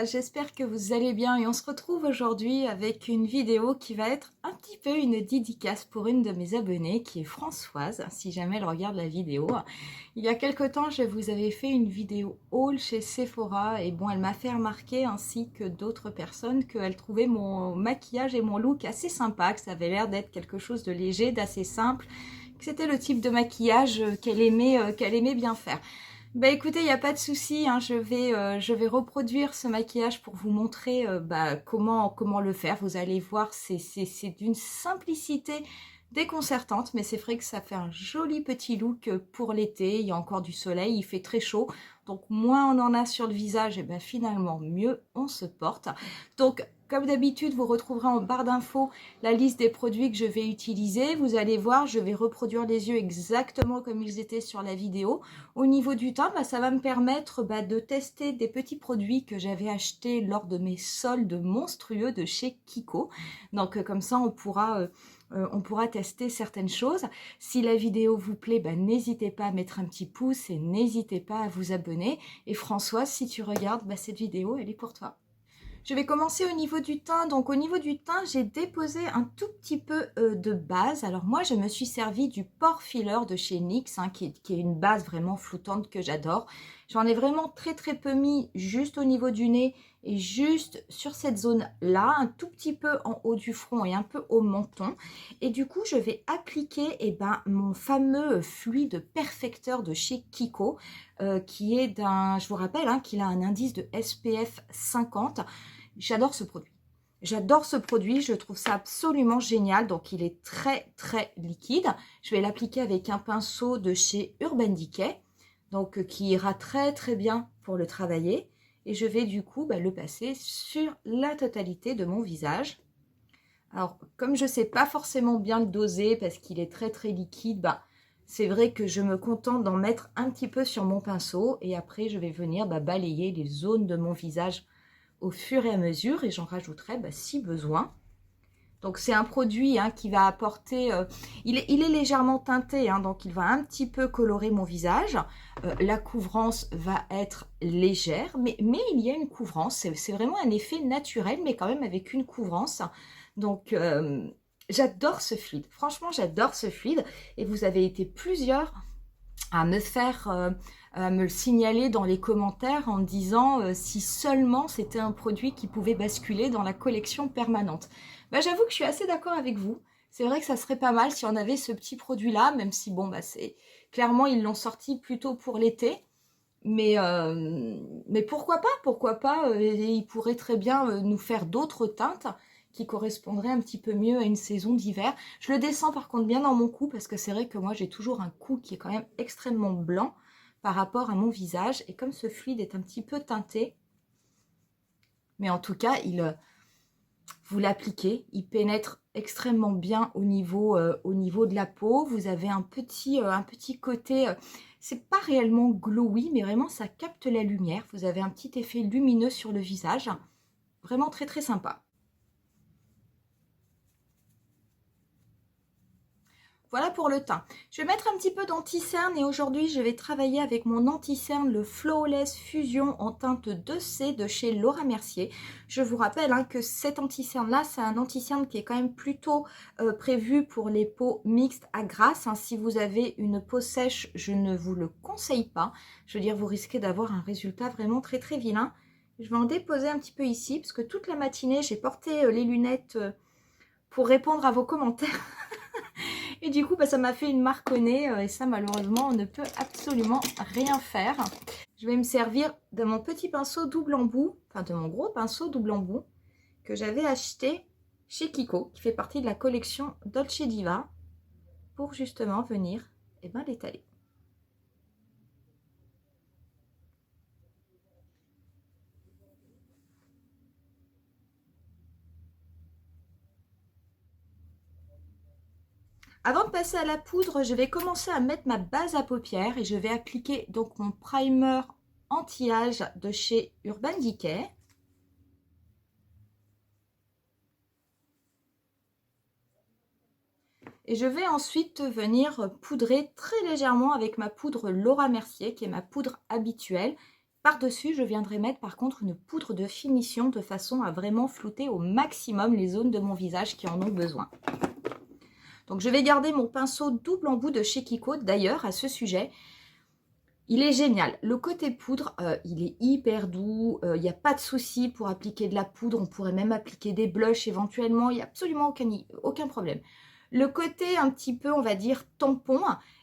j'espère que vous allez bien et on se retrouve aujourd'hui avec une vidéo qui va être un petit peu une dédicace pour une de mes abonnées qui est Françoise, si jamais elle regarde la vidéo. Il y a quelque temps, je vous avais fait une vidéo haul chez Sephora et bon, elle m'a fait remarquer ainsi que d'autres personnes qu'elle trouvait mon maquillage et mon look assez sympa, que ça avait l'air d'être quelque chose de léger, d'assez simple, que c'était le type de maquillage qu'elle aimait bien faire. Bah écoutez, il n'y a pas de souci, hein, je vais reproduire ce maquillage pour vous montrer comment le faire. Vous allez voir, c'est d'une simplicité déconcertante, mais c'est vrai que ça fait un joli petit look pour l'été. Il y a encore du soleil, il fait très chaud, donc moins on en a sur le visage, et ben finalement mieux on se porte. Donc comme d'habitude, vous retrouverez en barre d'infos la liste des produits que je vais utiliser. Vous allez voir, je vais reproduire les yeux exactement comme ils étaient sur la vidéo. Au niveau du teint, ça va me permettre de tester des petits produits que j'avais achetés lors de mes soldes monstrueux de chez Kiko. Donc comme ça, on pourra tester certaines choses. Si la vidéo vous plaît, n'hésitez pas à mettre un petit pouce et n'hésitez pas à vous abonner. Et Françoise, si tu regardes, cette vidéo, elle est pour toi. Je vais commencer au niveau du teint. Donc au niveau du teint, j'ai déposé un tout petit peu de base. Alors moi, je me suis servi du Pore Filler de chez NYX, qui est une base vraiment floutante que j'adore. J'en ai vraiment très peu mis juste au niveau du nez et juste sur cette zone-là, un tout petit peu en haut du front et un peu au menton. Et du coup, je vais appliquer mon fameux fluide perfecteur de chez Kiko, qui est je vous rappelle qu'il a un indice de SPF 50. J'adore ce produit. J'adore ce produit, je trouve ça absolument génial. Donc, il est très liquide. Je vais l'appliquer avec un pinceau de chez Urban Decay, donc qui ira très bien pour le travailler. Et je vais du coup le passer sur la totalité de mon visage. Alors, comme je ne sais pas forcément bien le doser parce qu'il est très liquide, c'est vrai que je me contente d'en mettre un petit peu sur mon pinceau. Et après, je vais venir balayer les zones de mon visage au fur et à mesure, et j'en rajouterai si besoin. Donc c'est un produit qui va apporter, il est légèrement teinté, donc il va un petit peu colorer mon visage. La couvrance va être légère, mais il y a une couvrance, c'est vraiment un effet naturel, mais quand même avec une couvrance. Donc j'adore ce fluide, franchement j'adore ce fluide, et vous avez été plusieurs à me le signaler dans les commentaires en me disant si seulement c'était un produit qui pouvait basculer dans la collection permanente. J'avoue que je suis assez d'accord avec vous. C'est vrai que ça serait pas mal si on avait ce petit produit-là, même si c'est clairement ils l'ont sorti plutôt pour l'été. Mais pourquoi pas, il pourrait très bien nous faire d'autres teintes qui correspondraient un petit peu mieux à une saison d'hiver. Je le descends par contre bien dans mon cou parce que c'est vrai que moi j'ai toujours un cou qui est quand même extrêmement blanc par rapport à mon visage. Et comme ce fluide est un petit peu teinté, mais en tout cas, vous l'appliquez, il pénètre extrêmement bien au niveau de la peau. Vous avez un petit côté, c'est pas réellement glowy, mais vraiment ça capte la lumière. Vous avez un petit effet lumineux sur le visage, vraiment très sympa. Voilà pour le teint. Je vais mettre un petit peu d'anti-cerne et aujourd'hui je vais travailler avec mon anti-cerne, le Flawless Fusion en teinte 2C de chez Laura Mercier. Je vous rappelle que cet anti-cerne là, c'est un anti-cerne qui est quand même plutôt prévu pour les peaux mixtes à grasse. Si vous avez une peau sèche, je ne vous le conseille pas. Je veux dire, vous risquez d'avoir un résultat vraiment très vilain. Je vais en déposer un petit peu ici parce que toute la matinée j'ai porté les lunettes pour répondre à vos commentaires. Et du coup, ça m'a fait une marque au nez et ça, malheureusement, on ne peut absolument rien faire. Je vais me servir de mon petit pinceau double embout, enfin de mon gros pinceau double embout que j'avais acheté chez Kiko, qui fait partie de la collection Dolce Diva, pour justement venir l'étaler. Avant de passer à la poudre, je vais commencer à mettre ma base à paupières et je vais appliquer donc mon primer anti-âge de chez Urban Decay. Et je vais ensuite venir poudrer très légèrement avec ma poudre Laura Mercier, qui est ma poudre habituelle, Par-dessus, je viendrai mettre par contre une poudre de finition de façon à vraiment flouter au maximum les zones de mon visage qui en ont besoin. Donc je vais garder mon pinceau double embout de chez Kiko. D'ailleurs, à ce sujet, il est génial. Le côté poudre, il est hyper doux. Il n'y a pas de souci pour appliquer de la poudre. On pourrait même appliquer des blushs éventuellement. Il n'y a absolument aucun problème. Le côté un petit peu, on va dire, tampon,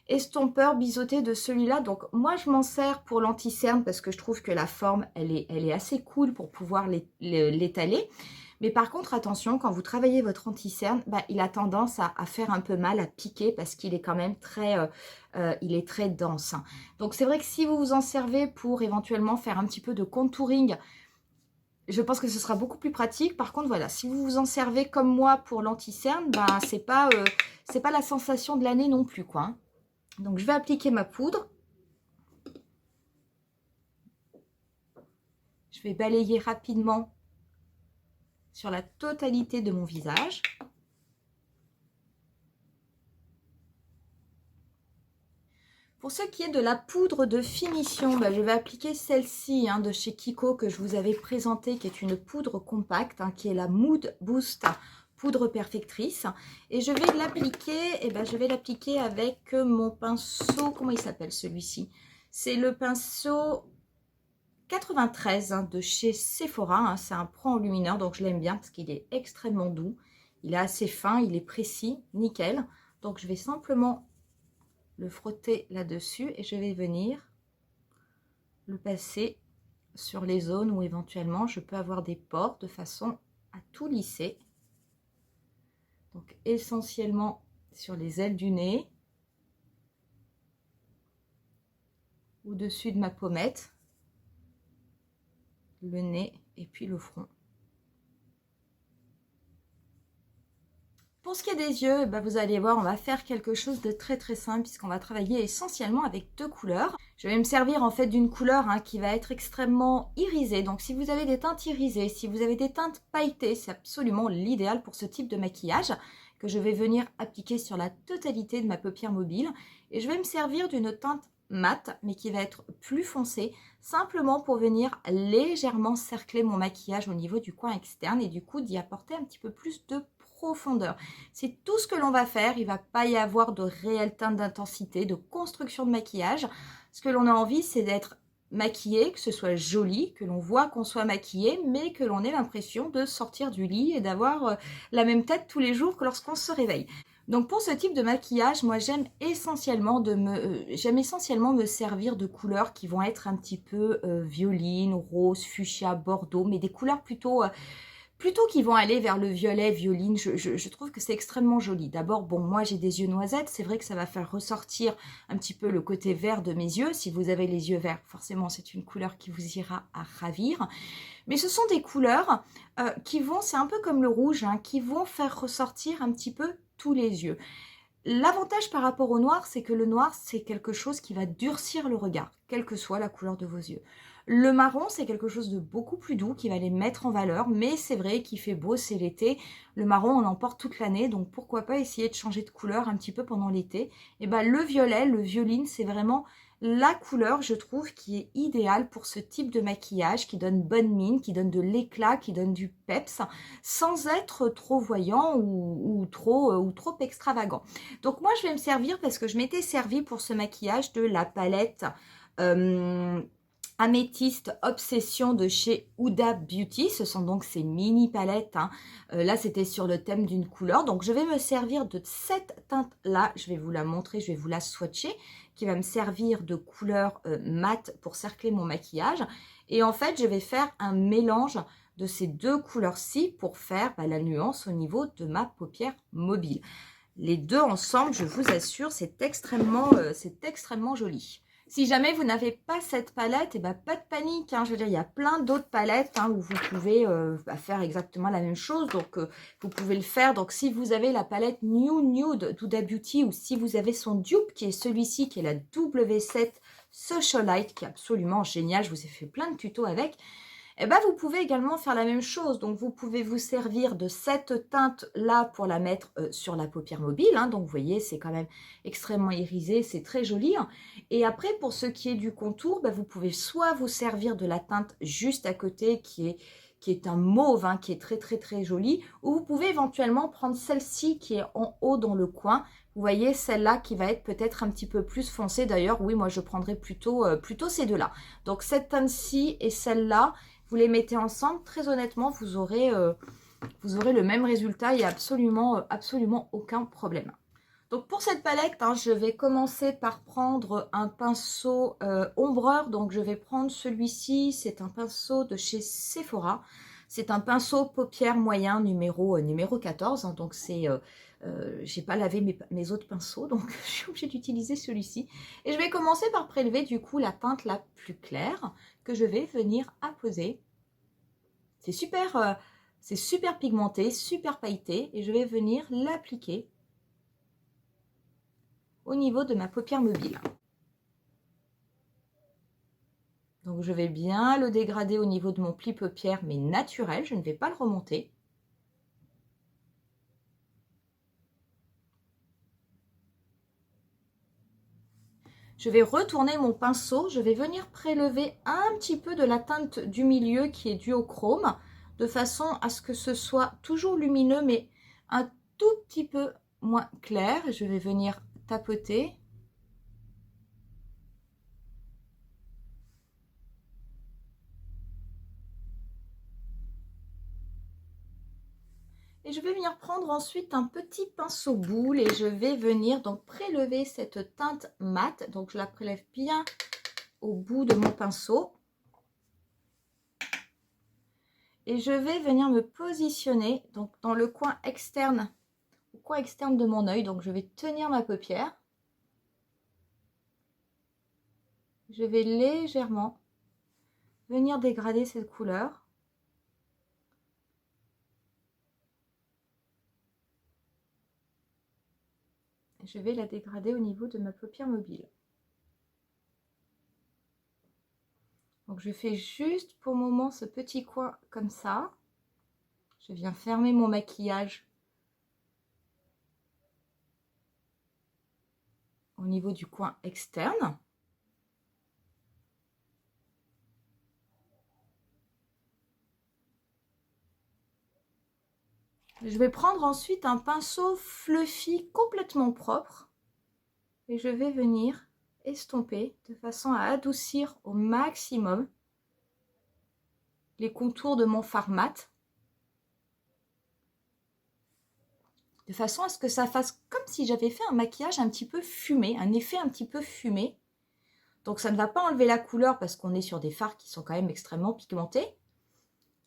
estompeur, biseauté de celui-là. Donc, moi, je m'en sers pour l'anti-cerne parce que je trouve que la forme, elle est assez cool pour pouvoir l'étaler. Mais par contre, attention, quand vous travaillez votre anti-cerne, bah, il a tendance à faire un peu mal, à piquer parce qu'il est quand même il est très dense. Donc, c'est vrai que si vous vous en servez pour éventuellement faire un petit peu de contouring, je pense que ce sera beaucoup plus pratique. Par contre, voilà, si vous vous en servez comme moi pour l'anti-cerne, bah, c'est pas la sensation de l'année non plus, quoi. Donc, je vais appliquer ma poudre. Je vais balayer rapidement sur la totalité de mon visage. Pour ce qui est de la poudre de finition, bah, je vais appliquer celle-ci de chez Kiko que je vous avais présentée, qui est une poudre compacte, qui est la Mood Boost poudre perfectrice. Et je vais l'appliquer, avec mon pinceau, comment il s'appelle celui-ci? C'est le pinceau 93 de chez Sephora. C'est un pro enlumineur, donc je l'aime bien parce qu'il est extrêmement doux. Il est assez fin, il est précis, nickel. Donc je vais simplement le frotter là-dessus et je vais venir le passer sur les zones où éventuellement je peux avoir des pores de façon à tout lisser. Donc essentiellement sur les ailes du nez, au-dessus de ma pommette, le nez et puis le front. Pour ce qui est des yeux, vous allez voir, on va faire quelque chose de très très simple puisqu'on va travailler essentiellement avec deux couleurs. Je vais me servir en fait d'une couleur qui va être extrêmement irisée. Donc si vous avez des teintes irisées, si vous avez des teintes pailletées, c'est absolument l'idéal pour ce type de maquillage que je vais venir appliquer sur la totalité de ma paupière mobile. Et je vais me servir d'une teinte mate mais qui va être plus foncée, simplement pour venir légèrement cercler mon maquillage au niveau du coin externe et du coup d'y apporter un petit peu plus de profondeur. C'est tout ce que l'on va faire. Il ne va pas y avoir de réelle teinte d'intensité, de construction de maquillage. Ce que l'on a envie, c'est d'être maquillé, que ce soit joli, que l'on voit qu'on soit maquillé, mais que l'on ait l'impression de sortir du lit et d'avoir la même tête tous les jours que lorsqu'on se réveille. Donc pour ce type de maquillage, moi j'aime essentiellement me servir de couleurs qui vont être un petit peu violines, rose, fuchsia, bordeaux, mais des couleurs plutôt qui vont aller vers le violet, violine. Je trouve que c'est extrêmement joli. D'abord, bon, moi j'ai des yeux noisettes, c'est vrai que ça va faire ressortir un petit peu le côté vert de mes yeux. Si vous avez les yeux verts, forcément c'est une couleur qui vous ira à ravir. Mais ce sont des couleurs qui vont, c'est un peu comme le rouge, qui vont faire ressortir un petit peu tous les yeux. L'avantage par rapport au noir, c'est que le noir, c'est quelque chose qui va durcir le regard, quelle que soit la couleur de vos yeux. Le marron, c'est quelque chose de beaucoup plus doux qui va les mettre en valeur, mais c'est vrai qu'il fait beau, c'est l'été. Le marron, on en porte toute l'année, donc pourquoi pas essayer de changer de couleur un petit peu pendant l'été. Et le violet, le violine, c'est vraiment la couleur, je trouve, qui est idéale pour ce type de maquillage, qui donne bonne mine, qui donne de l'éclat, qui donne du peps, sans être trop voyant ou trop extravagant. Donc moi, je vais me servir, parce que je m'étais servi pour ce maquillage de la palette Améthyste Obsession de chez Huda Beauty. Ce sont donc ces mini palettes. Là, c'était sur le thème d'une couleur. Donc, je vais me servir de cette teinte-là. Je vais vous la montrer, je vais vous la swatcher, qui va me servir de couleur mate pour cercler mon maquillage. Et en fait, je vais faire un mélange de ces deux couleurs-ci pour faire la nuance au niveau de ma paupière mobile. Les deux ensemble, je vous assure, c'est extrêmement joli. Si jamais vous n'avez pas cette palette, pas de panique. Je veux dire, il y a plein d'autres palettes où vous pouvez faire exactement la même chose. Donc, vous pouvez le faire. Donc, si vous avez la palette New Nude d'Huda Beauty ou si vous avez son dupe qui est celui-ci, qui est la W7 Socialite, qui est absolument génial. Je vous ai fait plein de tutos avec. Et ben vous pouvez également faire la même chose. Donc vous pouvez vous servir de cette teinte là pour la mettre sur la paupière mobile, hein. Donc vous voyez, c'est quand même extrêmement irisé, c'est très joli, hein. Et après, pour ce qui est du contour, ben, vous pouvez soit vous servir de la teinte juste à côté qui est un mauve, hein, qui est très très très joli, ou vous pouvez éventuellement prendre celle-ci qui est en haut dans le coin. Vous voyez, celle-là qui va être peut-être un petit peu plus foncée. D'ailleurs, oui, moi je prendrais plutôt ces deux-là. Donc cette teinte-ci et celle-là, vous les mettez ensemble, très honnêtement, vous aurez le même résultat, il n'y a absolument aucun problème. Donc pour cette palette, hein, je vais commencer par prendre un pinceau ombreur. Donc je vais prendre celui-ci, c'est un pinceau de chez Sephora. C'est un pinceau paupière moyen numéro 14. Hein, donc c'est, j'ai pas lavé mes autres pinceaux, donc je suis obligée d'utiliser celui-ci. Et je vais commencer par prélever du coup la teinte la plus claire que je vais venir apposer. C'est super pigmenté, super pailleté, et je vais venir l'appliquer au niveau de ma paupière mobile. Donc je vais bien le dégrader au niveau de mon pli paupière, mais naturel, je ne vais pas le remonter. Je vais retourner mon pinceau, je vais venir prélever un petit peu de la teinte du milieu qui est due au chrome, de façon à ce que ce soit toujours lumineux, mais un tout petit peu moins clair. Je vais venir tapoter. Et je vais venir prendre ensuite un petit pinceau boule et je vais venir donc prélever cette teinte mate. Donc je la prélève bien au bout de mon pinceau. Et je vais venir me positionner donc dans le coin externe de mon œil. Donc je vais tenir ma paupière. Je vais légèrement venir dégrader cette couleur. Je vais la dégrader au niveau de ma paupière mobile. Donc je fais juste pour le moment ce petit coin comme ça. Je viens fermer mon maquillage au niveau du coin externe. Je vais prendre ensuite un pinceau fluffy complètement propre et je vais venir estomper de façon à adoucir au maximum les contours de mon fard mat, de façon à ce que ça fasse comme si j'avais fait un maquillage un petit peu fumé, un effet un petit peu fumé. Donc ça ne va pas enlever la couleur parce qu'on est sur des fards qui sont quand même extrêmement pigmentés.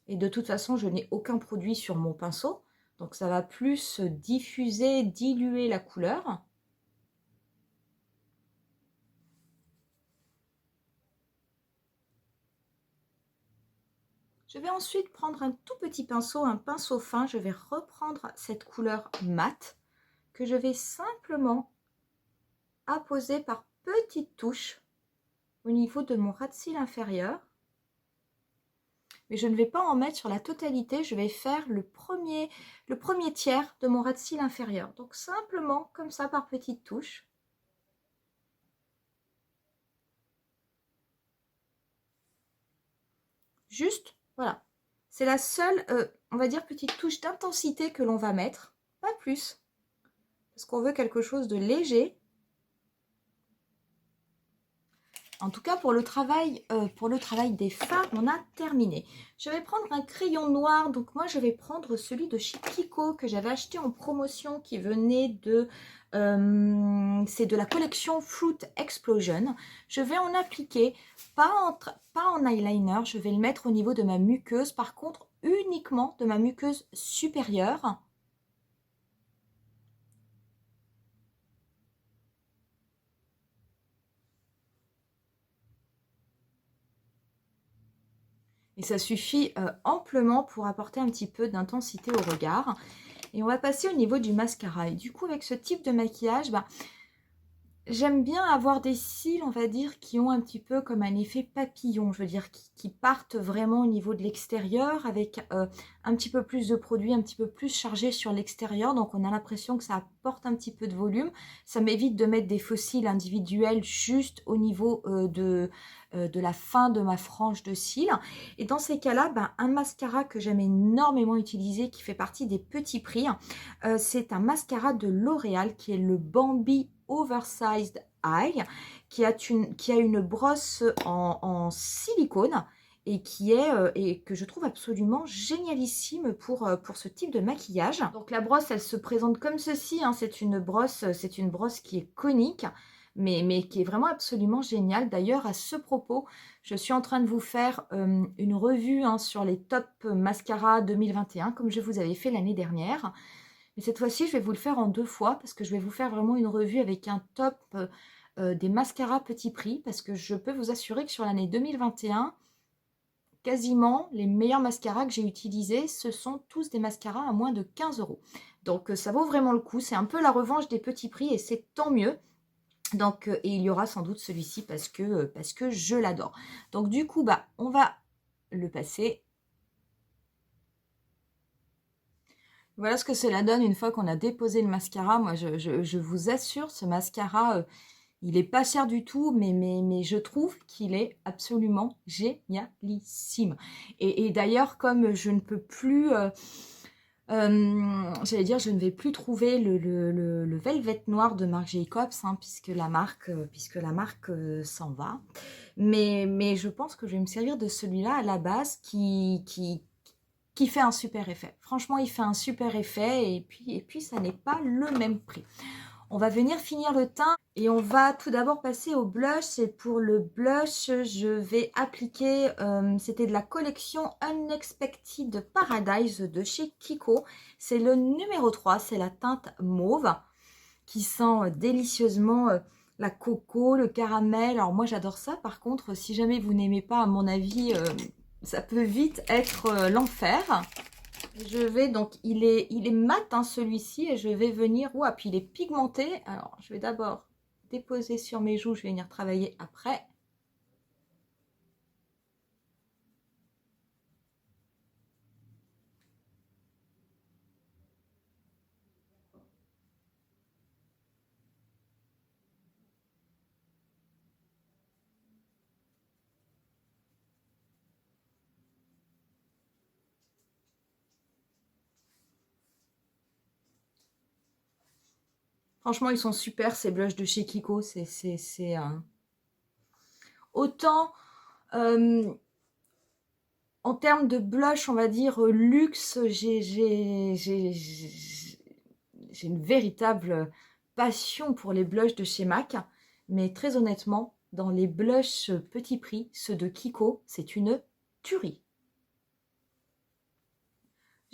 Et de toute façon, je n'ai aucun produit sur mon pinceau. Donc ça va plus diffuser, diluer la couleur. Je vais ensuite prendre un tout petit pinceau, un pinceau fin. Je vais reprendre cette couleur mate que je vais simplement apposer par petites touches au niveau de mon ras de cils inférieur. Mais je ne vais pas en mettre sur la totalité, je vais faire le premier tiers de mon ras de cils inférieur. Donc simplement comme ça par petites touches. Juste, voilà. C'est la seule, on va dire, petite touche d'intensité que l'on va mettre, pas plus. Parce qu'on veut quelque chose de léger. En tout cas, pour le travail des fards, on a terminé. Je vais prendre un crayon noir. Donc moi, je vais prendre celui de chez Kiko que j'avais acheté en promotion qui venait de... c'est de la collection Fruit Explosion. Je vais en appliquer, pas en eyeliner. Je vais le mettre au niveau de ma muqueuse. Par contre, uniquement de ma muqueuse supérieure. Et ça suffit amplement pour apporter un petit peu d'intensité au regard. Et on va passer au niveau du mascara. Et du coup, avec ce type de maquillage, J'aime bien avoir des cils, on va dire, qui ont un petit peu comme un effet papillon, je veux dire, qui partent vraiment au niveau de l'extérieur avec un petit peu plus de produit, un petit peu plus chargé sur l'extérieur. Donc, on a l'impression que ça apporte un petit peu de volume. Ça m'évite de mettre des faux cils individuels juste au niveau de la fin de ma frange de cils. Et dans ces cas-là, ben, un mascara que j'aime énormément utiliser, qui fait partie des petits prix, c'est un mascara de L'Oréal qui est le Bambi Oversized Eye, qui a une brosse en silicone et et que je trouve absolument génialissime pour ce type de maquillage. Donc la brosse, elle se présente comme ceci, hein. C'est une brosse qui est conique, mais qui est vraiment absolument géniale. D'ailleurs, à ce propos, je suis en train de vous faire une revue, hein, sur les top mascara 2021, comme je vous avais fait l'année dernière. Mais cette fois-ci, je vais vous le faire en 2 fois parce que je vais vous faire vraiment une revue avec un top des mascaras petit prix, parce que je peux vous assurer que sur l'année 2021, quasiment les meilleurs mascaras que j'ai utilisés, ce sont tous des mascaras à moins de 15 €. Donc ça vaut vraiment le coup. C'est un peu la revanche des petits prix et c'est tant mieux. Donc, et il y aura sans doute celui-ci parce que je l'adore. Donc du coup, bah, on va le passer. Voilà ce que cela donne une fois qu'on a déposé le mascara. Moi, je vous assure, ce mascara, il est pas cher du tout, mais je trouve qu'il est absolument génialissime. Et d'ailleurs, comme je ne peux plus, j'allais dire, je ne vais plus trouver le Velvet Noir de Marc Jacobs, hein, puisque la marque s'en va. Mais je pense que je vais me servir de celui-là à la base qui fait un super effet. Franchement, il fait un super effet et puis ça n'est pas le même prix. On va venir finir le teint et on va tout d'abord passer au blush. Et pour le blush, je vais appliquer, c'était de la collection Unexpected Paradise de chez Kiko. C'est le numéro 3, c'est la teinte mauve qui sent délicieusement la coco, le caramel. Alors moi j'adore ça. Par contre, si jamais vous n'aimez pas, à mon avis, ça peut vite être l'enfer. Je vais donc, il est mat, hein, celui-ci, et je vais venir, ouah, puis il est pigmenté. Alors, je vais d'abord déposer sur mes joues, je vais venir travailler après. Franchement, ils sont super, ces blushs de chez Kiko. C'est autant euh, en termes de blush, on va dire luxe, j'ai une véritable passion pour les blushs de chez MAC. Mais très honnêtement, dans les blushs petit prix, ceux de Kiko, c'est une tuerie.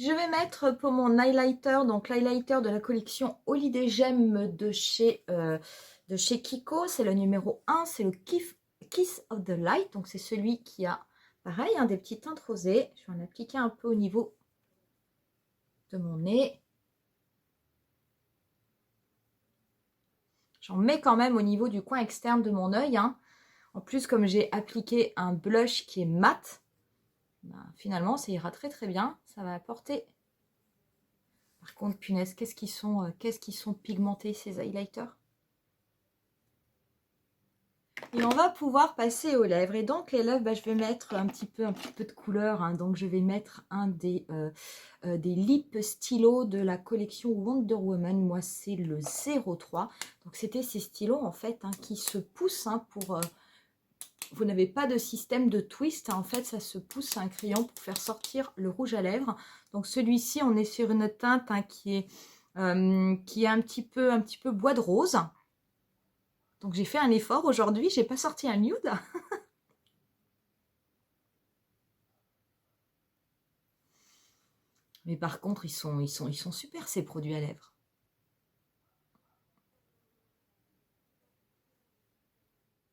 Je vais mettre pour mon highlighter, donc l'highlighter de la collection Holiday Gem de chez Kiko. C'est le numéro 1, c'est le Kiss of the Light. Donc c'est celui qui a, pareil, des petites teintes rosées. Je vais en appliquer un peu au niveau de mon nez. J'en mets quand même au niveau du coin externe de mon œil. En plus, comme j'ai appliqué un blush qui est mat, ben, finalement, ça ira très très bien. Ça va apporter... Par contre, punaise, qu'est-ce qu'ils sont pigmentés, ces highlighters. Et on va pouvoir passer aux lèvres. Et donc, les lèvres, bah, je vais mettre un petit peu de couleur. Donc, je vais mettre un des lip stylos de la collection Wonder Woman. Moi, c'est le 03. Donc, c'était ces stylos, en fait, qui se poussent pour... vous n'avez pas de système de twist. En fait, ça se pousse à un crayon pour faire sortir le rouge à lèvres. Donc, celui-ci, on est sur une teinte qui est un petit peu bois de rose. Donc j'ai fait un effort aujourd'hui, j'ai pas sorti un nude. Mais par contre, ils sont super, ces produits à lèvres.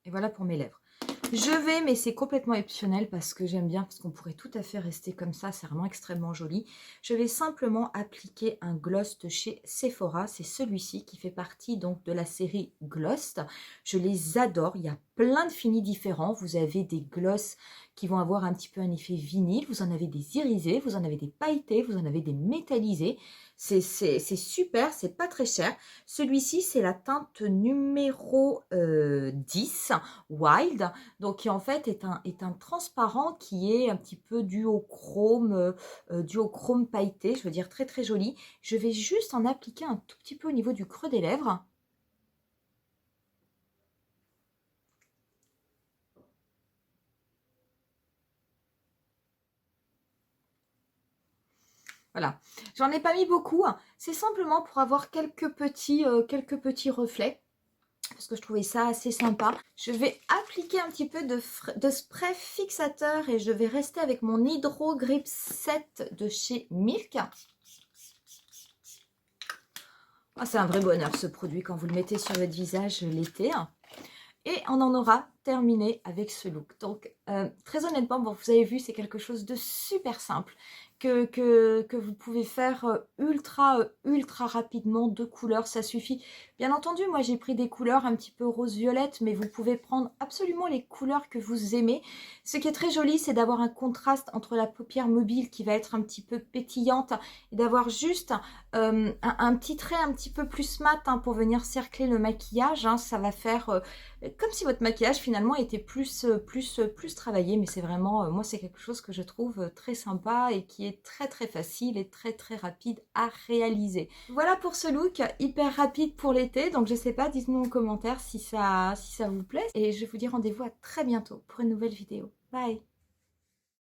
Et voilà pour mes lèvres. mais c'est complètement optionnel parce que j'aime bien, parce qu'on pourrait tout à fait rester comme ça, c'est vraiment extrêmement joli. Je vais simplement appliquer un gloss de chez Sephora, c'est celui-ci qui fait partie donc de la série Gloss. Je les adore, il y a plein de finis différents, vous avez des gloss qui vont avoir un petit peu un effet vinyle, vous en avez des irisés, vous en avez des pailletés, vous en avez des métallisés, c'est super, c'est pas très cher. Celui-ci c'est la teinte numéro 10, Wild, donc qui en fait est un transparent qui est un petit peu dû au chrome pailleté, je veux dire très très joli. Je vais juste en appliquer un tout petit peu au niveau du creux des lèvres. Voilà, j'en ai pas mis beaucoup, hein. C'est simplement pour avoir quelques petits reflets, parce que je trouvais ça assez sympa. Je vais appliquer un petit peu de spray fixateur et je vais rester avec mon Hydro Grip 7 de chez Milk. Ah, c'est un vrai bonheur ce produit quand vous le mettez sur votre visage l'été. Et on en aura terminé avec ce look. Donc, très honnêtement, bon, vous avez vu, c'est quelque chose de super simple que vous pouvez faire ultra rapidement, 2 couleurs, ça suffit. Bien entendu, moi j'ai pris des couleurs un petit peu rose-violette, mais vous pouvez prendre absolument les couleurs que vous aimez. Ce qui est très joli, c'est d'avoir un contraste entre la paupière mobile qui va être un petit peu pétillante et d'avoir juste un petit trait un petit peu plus mat hein, pour venir cercler le maquillage. Hein. Ça va faire comme si votre maquillage finalement était plus travaillé, mais c'est vraiment, moi c'est quelque chose que je trouve très sympa et qui est très facile et très rapide à réaliser. Voilà pour ce look hyper rapide pour l'été, donc je sais pas, dites-moi en commentaire si ça vous plaît et je vous dis rendez-vous à très bientôt pour une nouvelle vidéo. Bye!